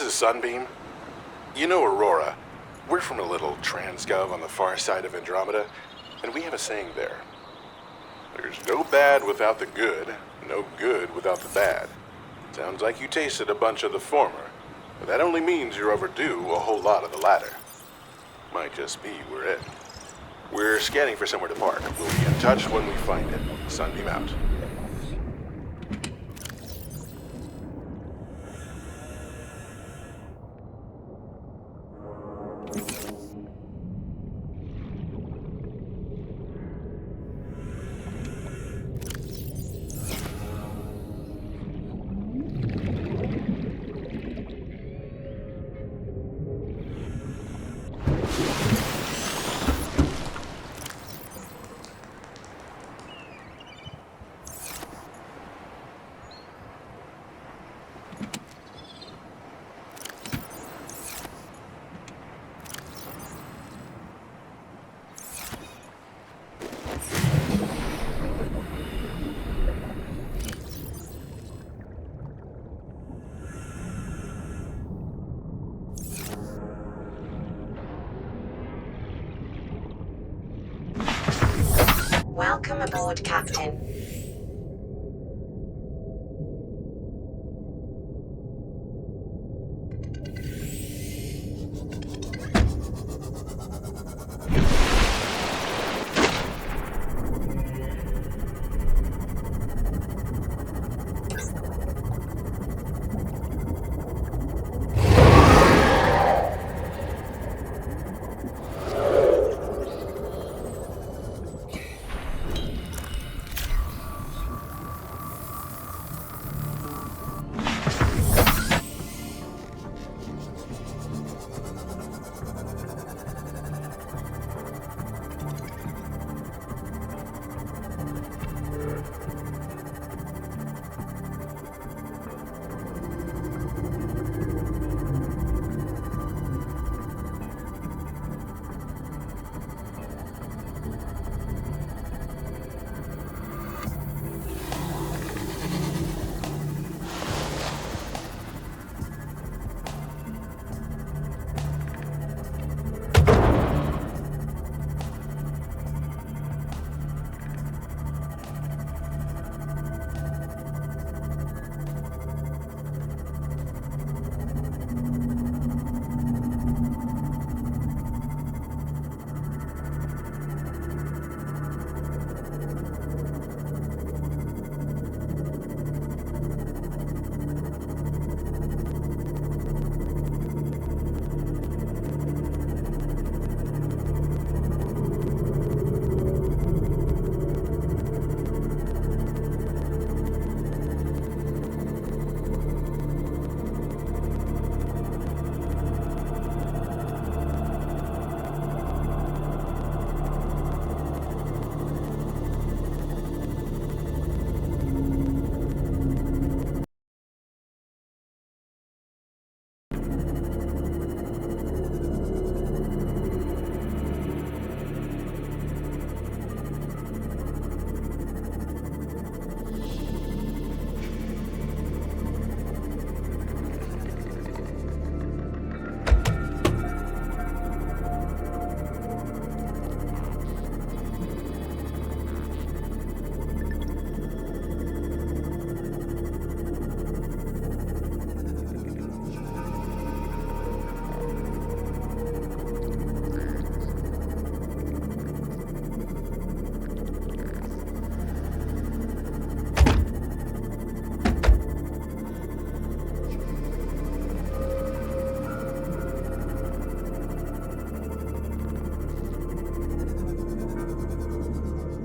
This is Sunbeam. You know Aurora. We're from a little transgov on the far side of Andromeda, and we have a saying there. There's no bad without the good, no good without the bad. Sounds like you tasted a bunch of the former, but that only means you're overdue a whole lot of the latter. Might just be we're in. We're scanning for somewhere to park. We'll be in touch when we find it. Sunbeam out. Welcome aboard, Captain.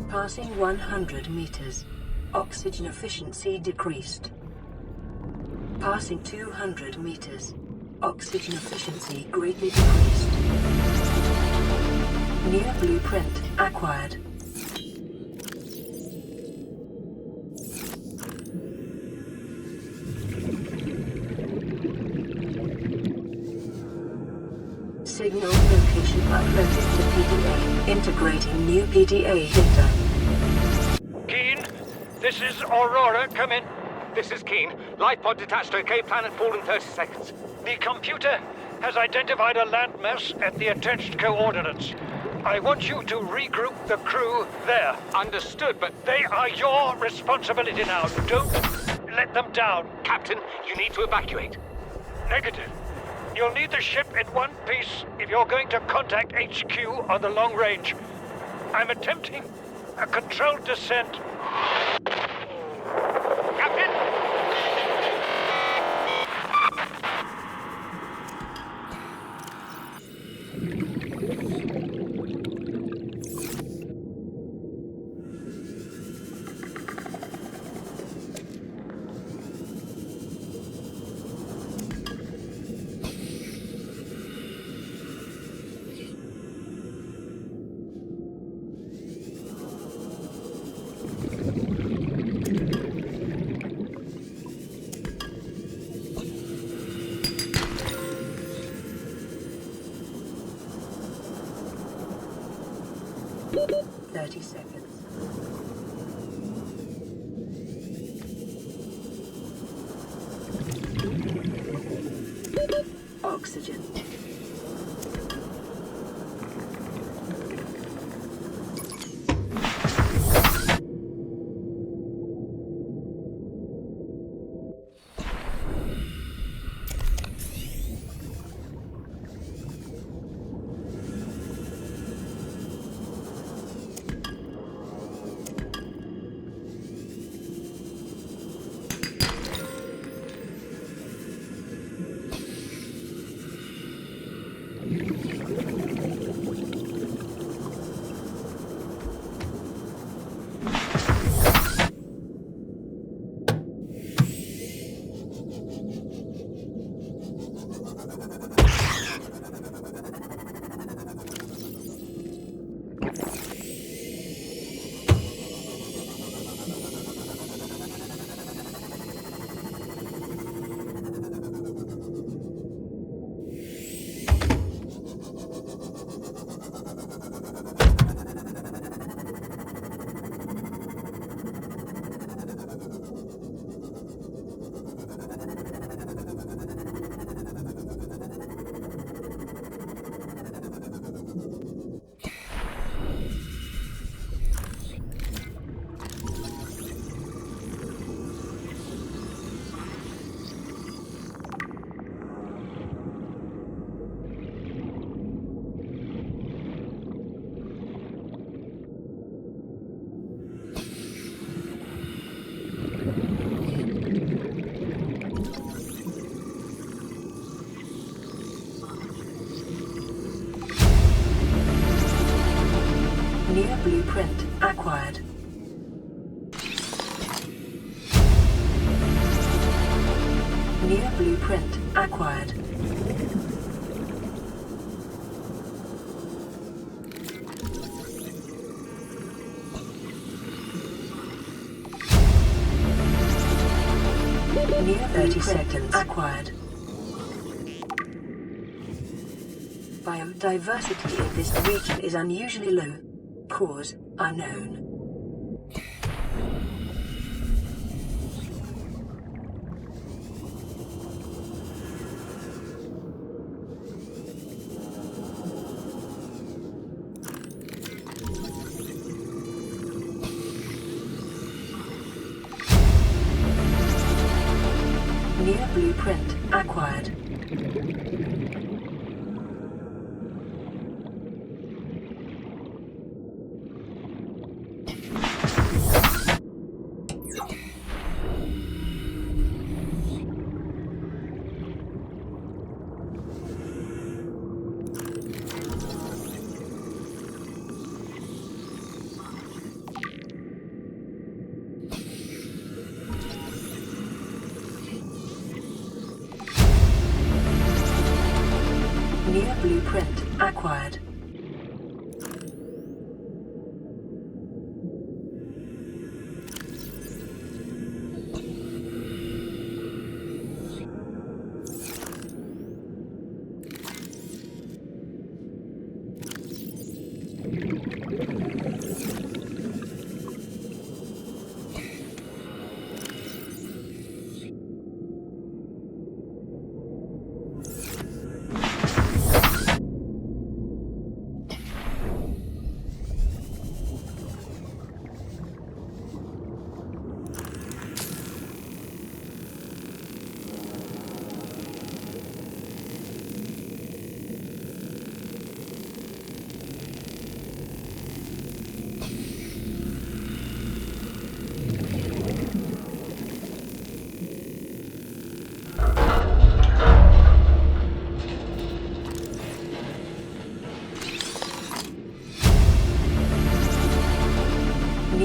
Passing 100 meters. Oxygen efficiency decreased. Passing 200 meters. Oxygen efficiency greatly decreased. New blueprint acquired. Signal location uploaded to PDA. Integrating new PDA data. Keen, this is Aurora. Come in. This is Keen. Life pod detached to OK planet fall in 30 seconds. The computer has identified a landmass at the attached coordinates. I want you to regroup the crew there. Understood, but They are your responsibility now. Don't let them down. Captain, you need to evacuate. Negative. You'll need the ship in one piece if you're going to contact HQ on the long range. I'm attempting a controlled descent. Captain! Seconds. Oxygen. Near blueprint acquired. Near blueprint acquired. Near 30 seconds acquired. Biodiversity in this region is unusually low. Cause unknown. Near blueprint acquired. Near blueprint acquired.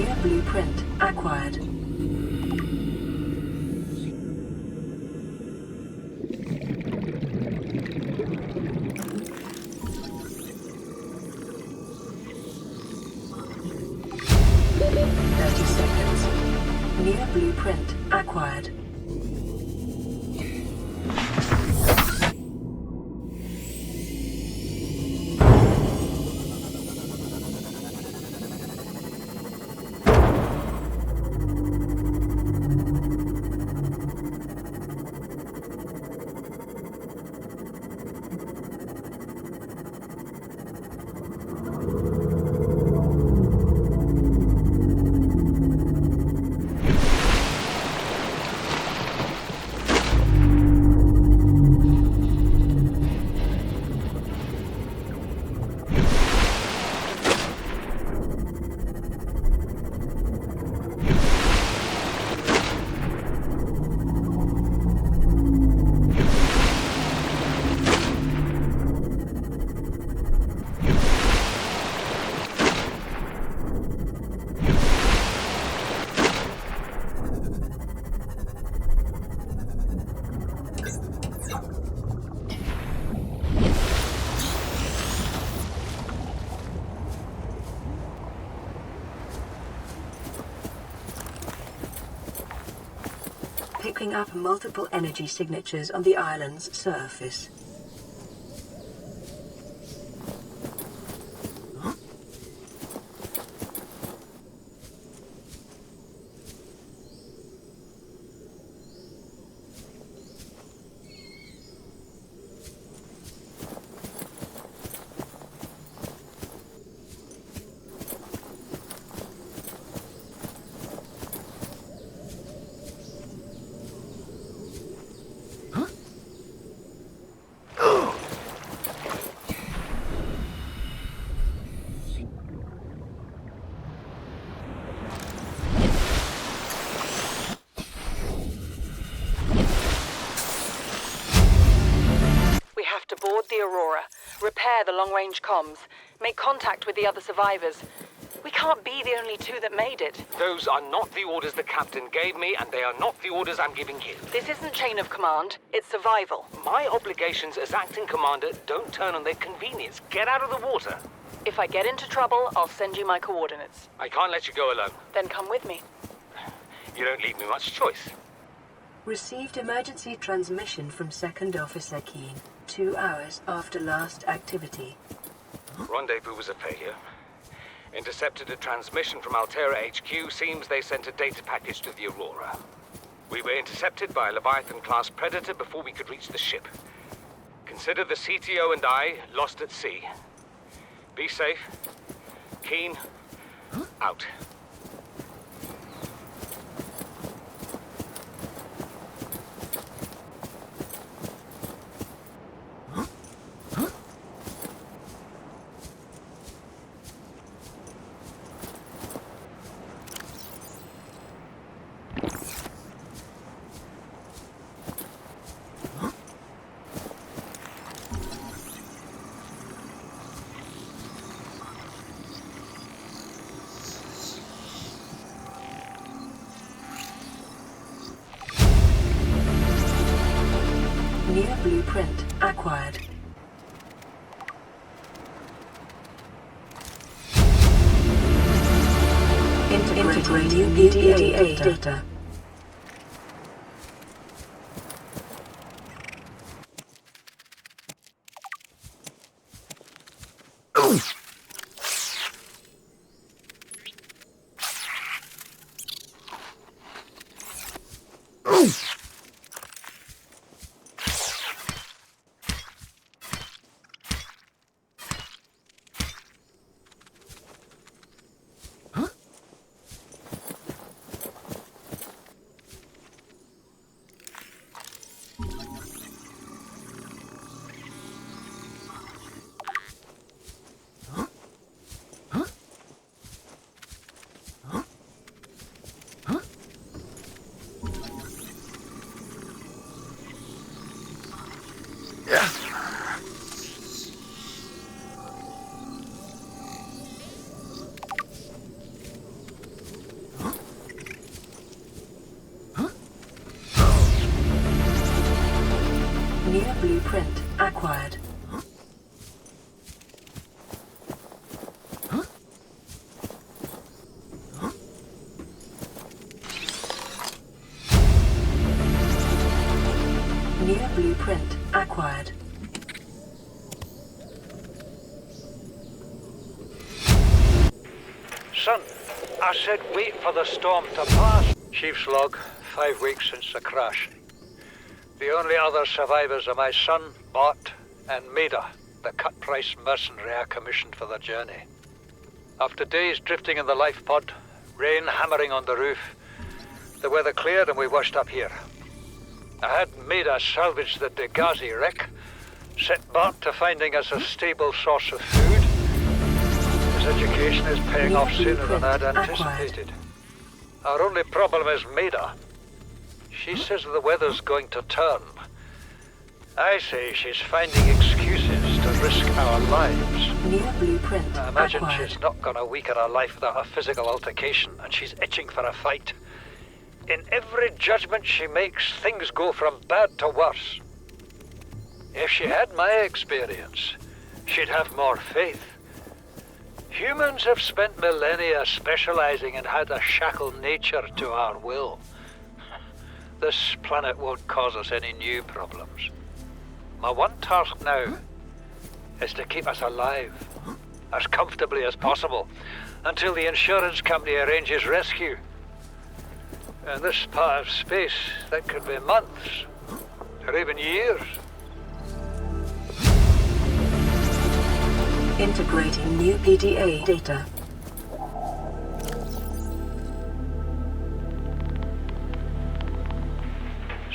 New blueprint acquired. New blueprint acquired. Picking up multiple energy signatures on the island's surface. Board the Aurora, repair the long-range comms, make contact with the other survivors. We can't be the only two that made it. Those are not the orders the captain gave me, and they are not the orders I'm giving you. This isn't chain of command, it's survival. My obligations as acting commander don't turn on their convenience. Get out of the water. If I get into trouble, I'll send you my coordinates. I can't let you go alone. Then come with me. You don't leave me much choice. Received emergency transmission from Second Officer Keen, 2 hours after last activity. Rendezvous was a failure. Intercepted a transmission from Altera HQ. Seems they sent a data package to the Aurora. We were intercepted by a Leviathan-class Predator before we could reach the ship. Consider the CTO and I lost at sea. Be safe. Keen, out. New blueprint acquired. Integrating new PDA data. Son, I said wait for the storm to pass. Chief's log, 5 weeks since the crash. The only other survivors are my son, Bart, and Maida, the cut-price mercenary I commissioned for the journey. After days drifting in the life pod, rain hammering on the roof, the weather cleared and we washed up here. I had Maida salvage the Degazi wreck, set Bart to finding us a stable source of food. His education is paying off sooner than I'd anticipated. Our only problem is Maida. She says the weather's going to turn. I say she's finding excuses to risk our lives. New blueprint I imagine acquired. she's not gonna weaken her life without a physical altercation, and she's itching for a fight. In every judgment she makes, things go from bad to worse. If she had my experience, she'd have more faith. Humans have spent millennia specializing in how to shackle nature to our will. This planet won't cause us any new problems. My one task now is to keep us alive, as comfortably as possible, until the insurance company arranges rescue. In this part of space, that could be months, or even years. Integrating new PDA data.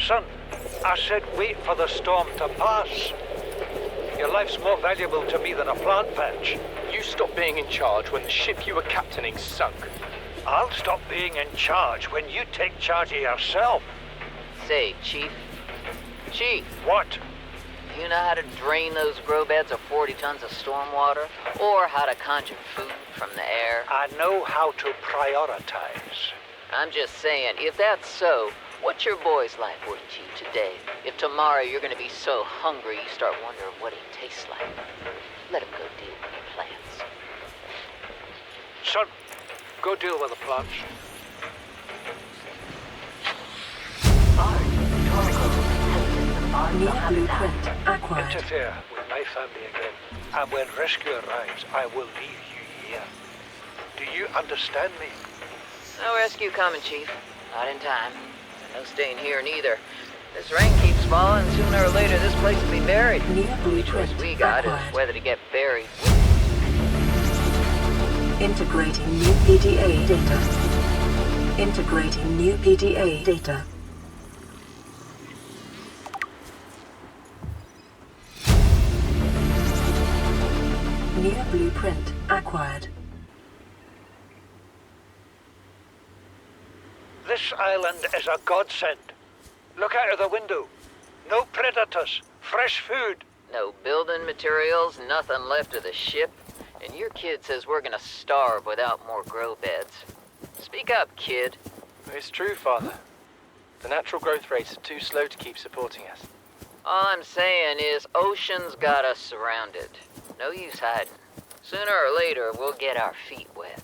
Son, I said wait for the storm to pass. Your life's more valuable to me than a plant patch. You stopped being in charge when the ship you were captaining sunk. I'll stop being in charge when you take charge of yourself. Say, Chief. Chief, What? do you know how to drain those grow beds of 40 tons of stormwater? Or how to conjure food from the air? I know how to prioritize. I'm just saying, if that's so, what's your boy's life worth to you today? If tomorrow you're gonna be so hungry you start wondering what he tastes like, let him go deal with the plants. Son, go deal with the plants. New blueprint acquired. Interfere with my family again, and when rescue arrives, I will leave you here. Do you understand me? No rescue coming, Chief. Not in time. No staying here neither. This rain keeps falling, sooner or later this place will be buried. New Only choice blueprint we got is acquired. whether to get buried. Integrating new PDA data. Integrating new PDA data. New blueprint acquired. This island is a godsend. Look out of the window. No predators, fresh food. No building materials, nothing left of the ship. And your kid says we're gonna starve without more grow beds. Speak up, kid. It's true, Father. The natural growth rates are too slow to keep supporting us. All I'm saying is ocean's got us surrounded. No use hiding. Sooner or later, we'll get our feet wet.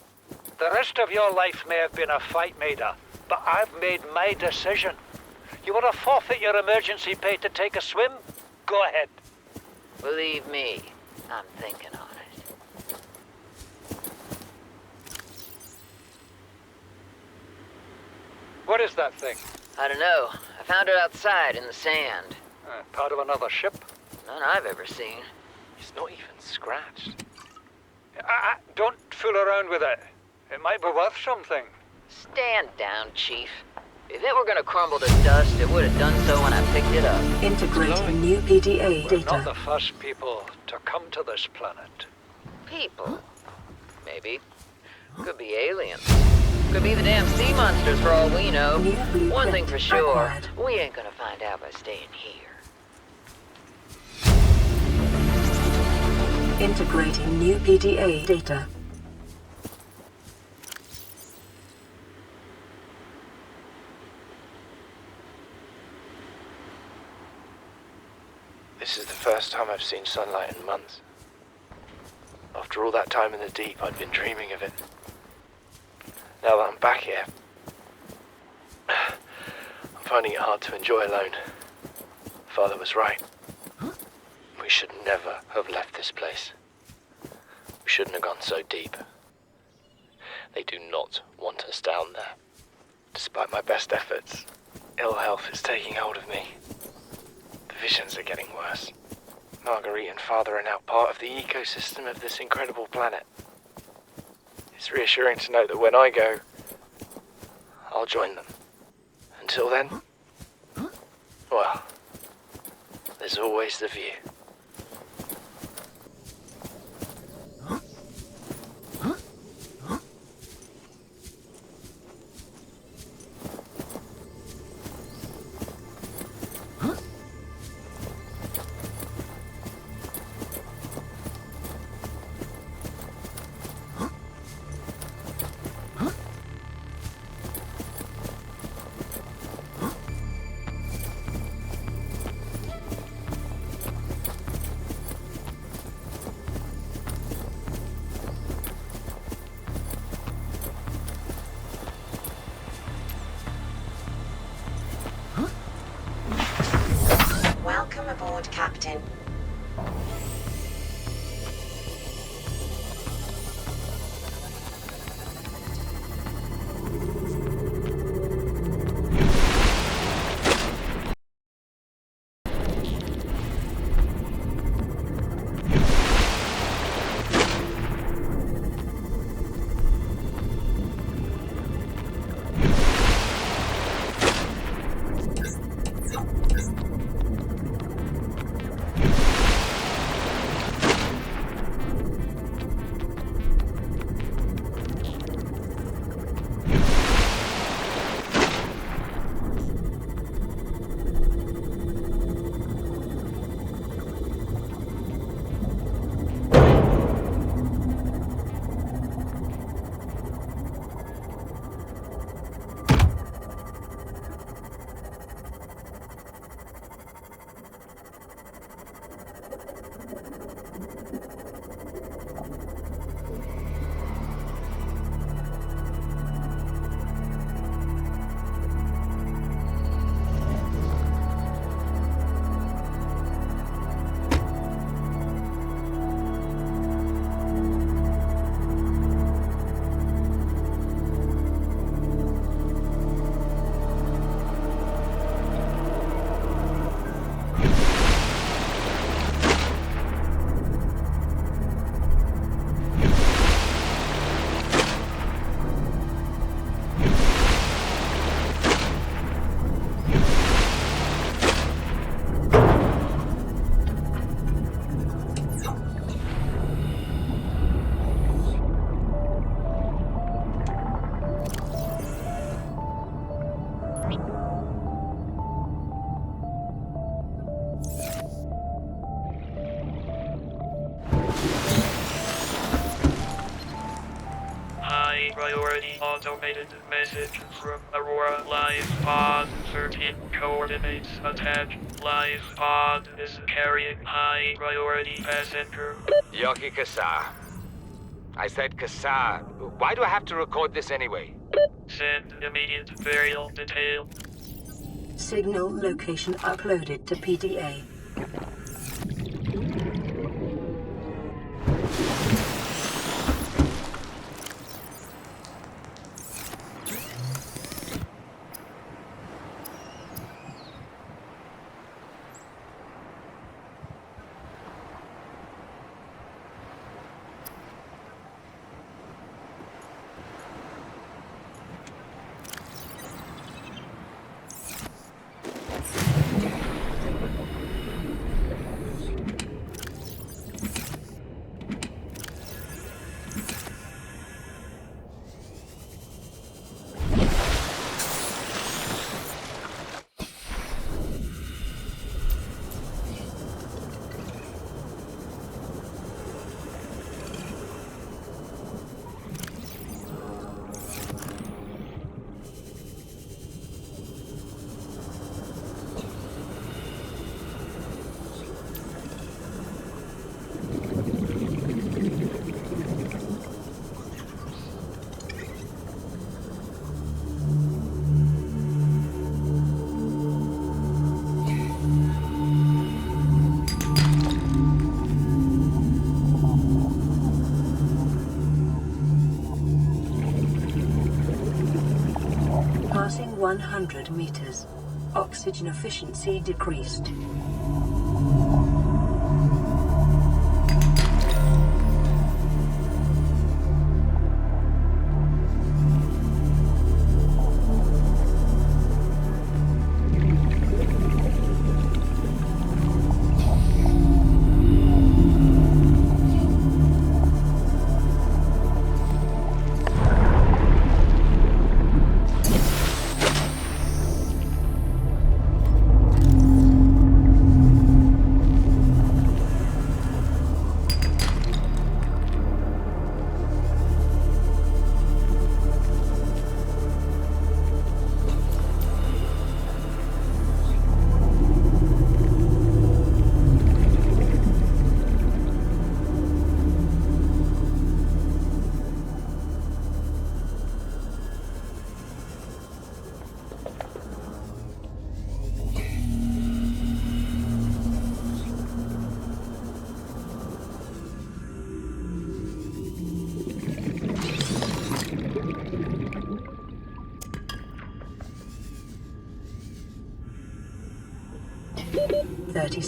The rest of your life may have been a fight, Maida, but I've made my decision. You want to forfeit your emergency pay to take a swim? Go ahead. Believe me, I'm thinking on it. What is that thing? I don't know. I found it outside in the sand. Part of another ship? None I've ever seen. It's not even scratched. Don't fool around with it. It might be worth something. Stand down, Chief. If it were gonna crumble to dust, it would have done so when I picked it up. Integrating new PDA We're not the data. first people to come to this planet. People. Maybe. Could be aliens. Could be the damn sea monsters for all we know. New blueprint One thing for sure, acquired. we ain't gonna find out by staying here. Integrating new PDA data. This is the first time I've seen sunlight in months. After all that time in the deep, I'd been dreaming of it. Now that I'm back here, I'm finding it hard to enjoy alone. Father was right. We should never have left this place. We shouldn't have gone so deep. They do not want us down there. Despite my best efforts, ill health is taking hold of me. The visions are getting worse. Marguerite and Father are now part of the ecosystem of this incredible planet. It's reassuring to know that when I go, I'll join them. Until then, well, there's always the view. Welcome aboard, Captain. Priority automated message from Aurora Live Pod 13 coordinates attached. Live Pod is carrying high priority passenger. Yoki Kassar. I said Kassar. Why do I have to record this anyway? Send immediate burial detail. Signal location uploaded to PDA. 100 meters. Oxygen efficiency decreased.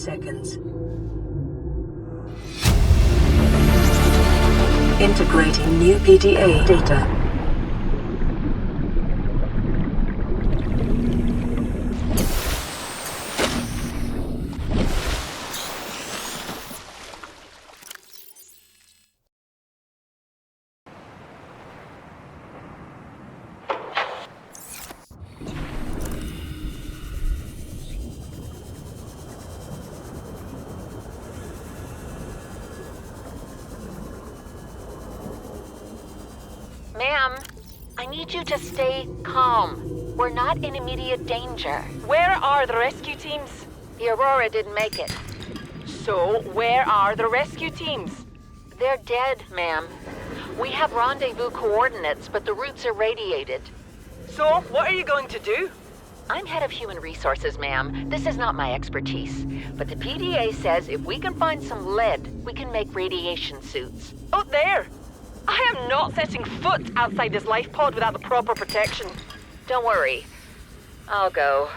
Seconds. Integrating new PDA data. Ma'am, I need you to stay calm. We're not in immediate danger. Where are the rescue teams? The Aurora didn't make it. So, where are the rescue teams? They're dead, ma'am. We have rendezvous coordinates, but the route's irradiated. So, what are you going to do? I'm head of human resources, ma'am. This is not my expertise. But the PDA says if we can find some lead, we can make radiation suits. Out there! I am not setting foot outside this life pod without the proper protection. Don't worry. I'll go.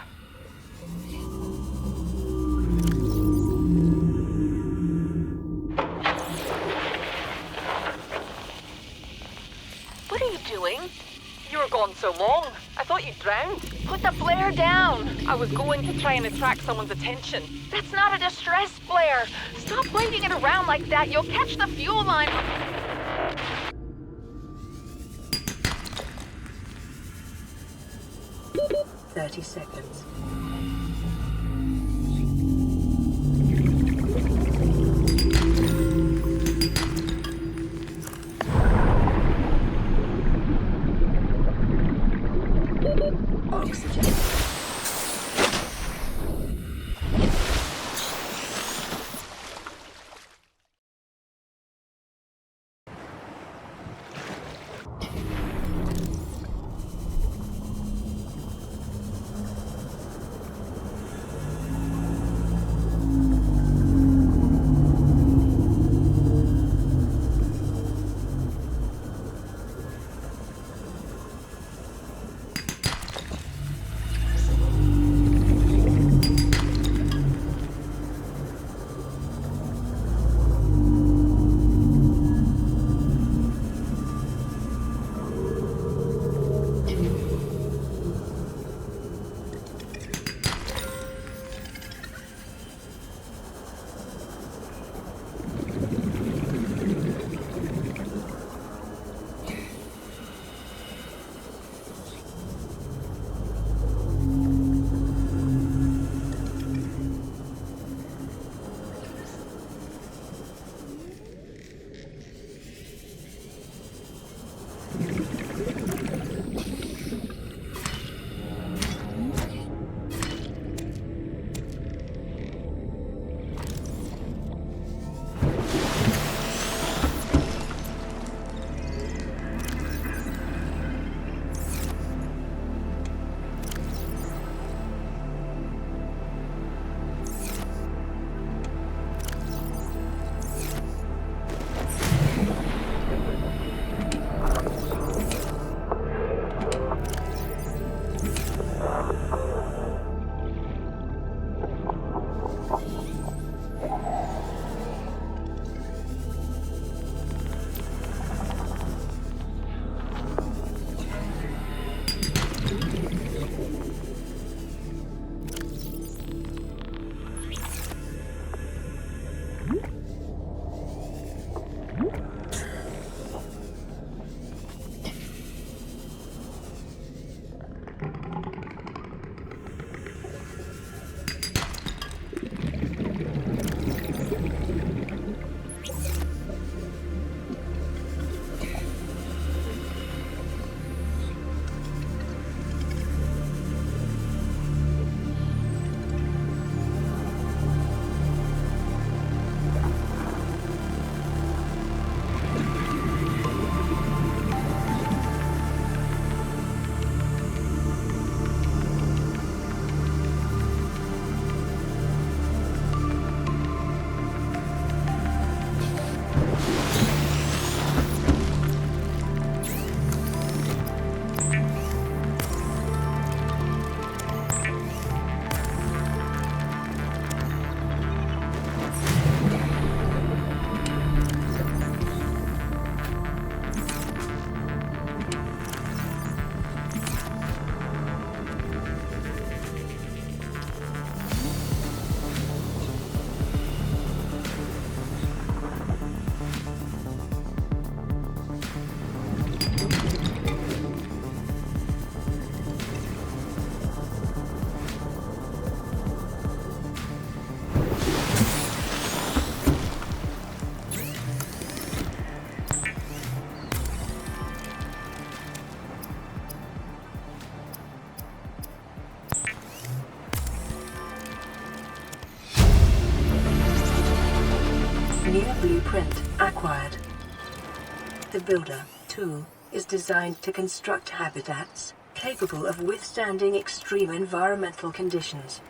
What are you doing? You were gone so long. I thought you drowned. Put the flare down! I was going to try and attract someone's attention. That's not a distress flare! Stop waving it around like that. You'll catch the fuel line. 30 seconds. Oxygen. acquired. The Builder tool is designed to construct habitats capable of withstanding extreme environmental conditions.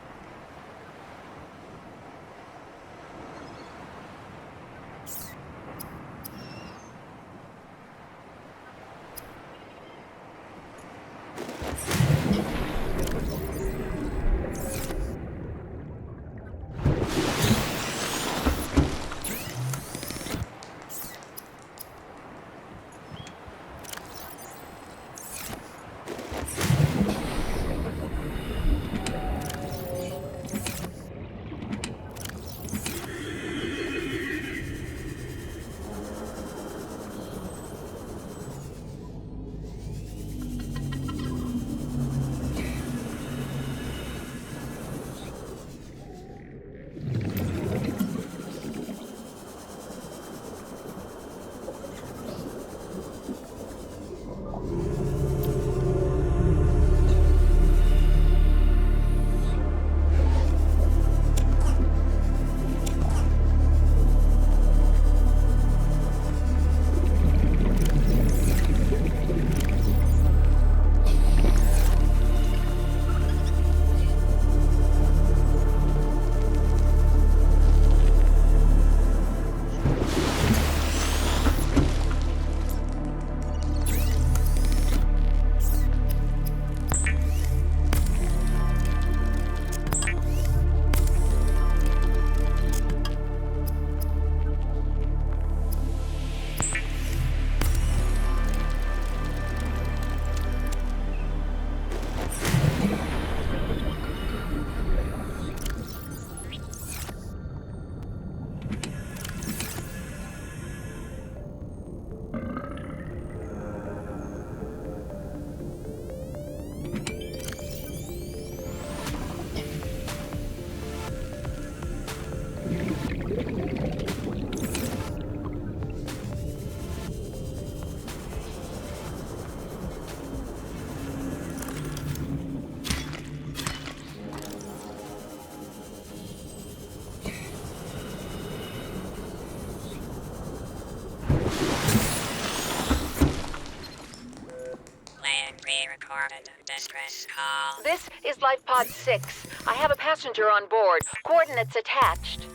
Pre-recorded distress call. This is Life Pod 6. I have a passenger on board. Coordinates attached.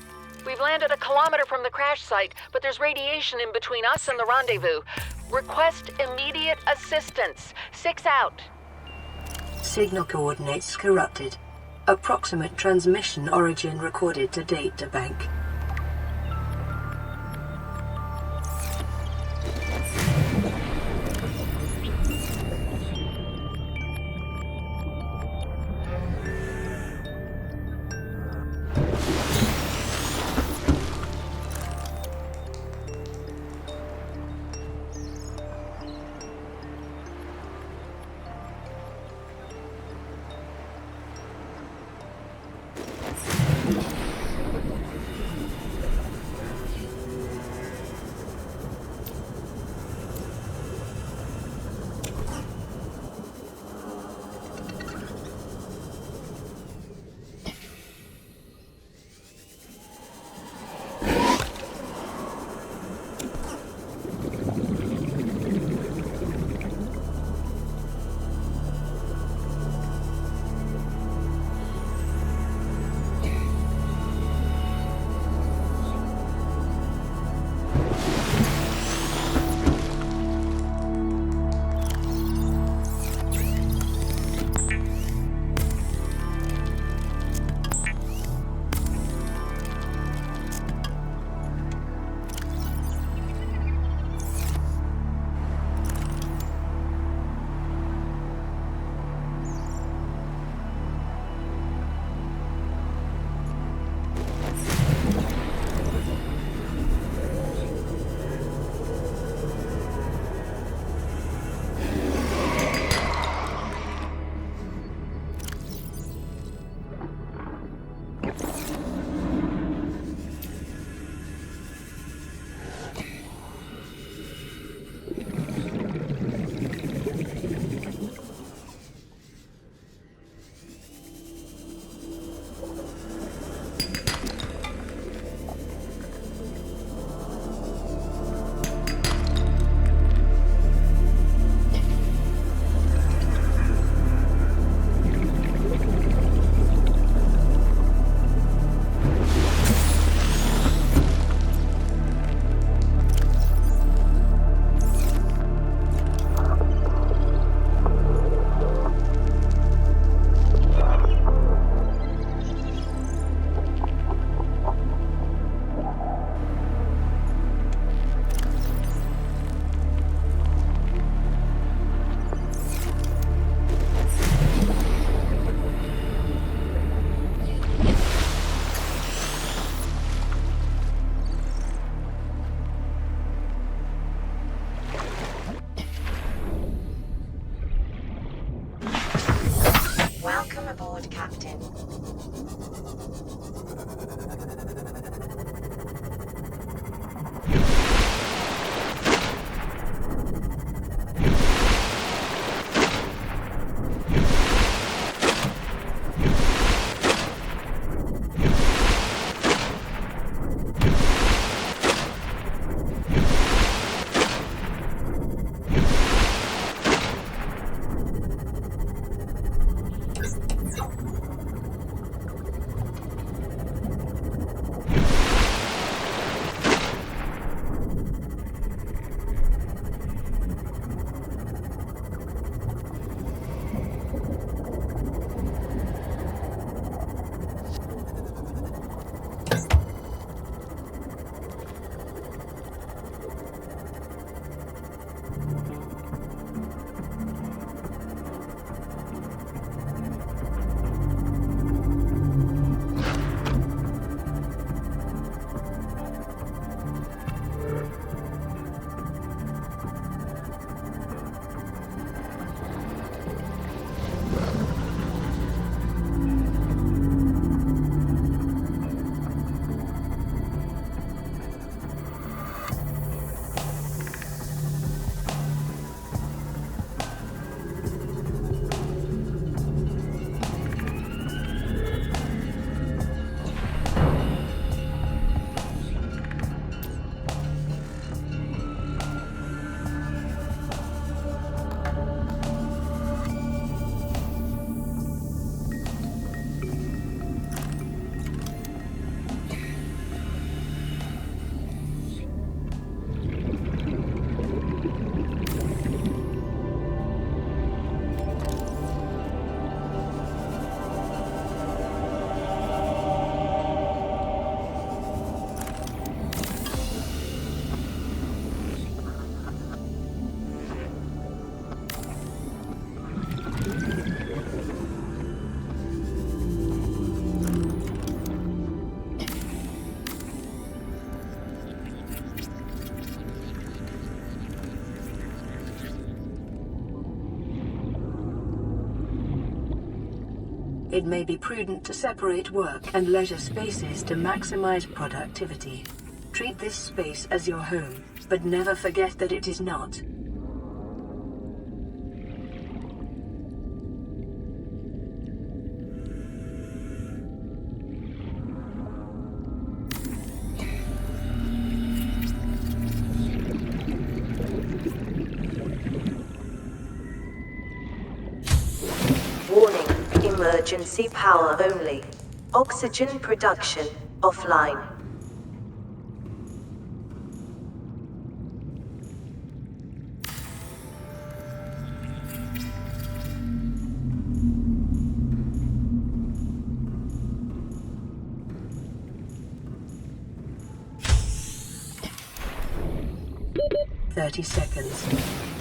We've landed a kilometer from the crash site, but there's radiation in between us and the rendezvous. Request immediate assistance. 6 out. Signal coordinates corrupted. Approximate transmission origin recorded to data bank. it may be prudent to separate work and leisure spaces to maximize productivity. Treat this space as your home, but never forget that it is not. Warning, emergency power only. Oxygen production offline. "30 seconds.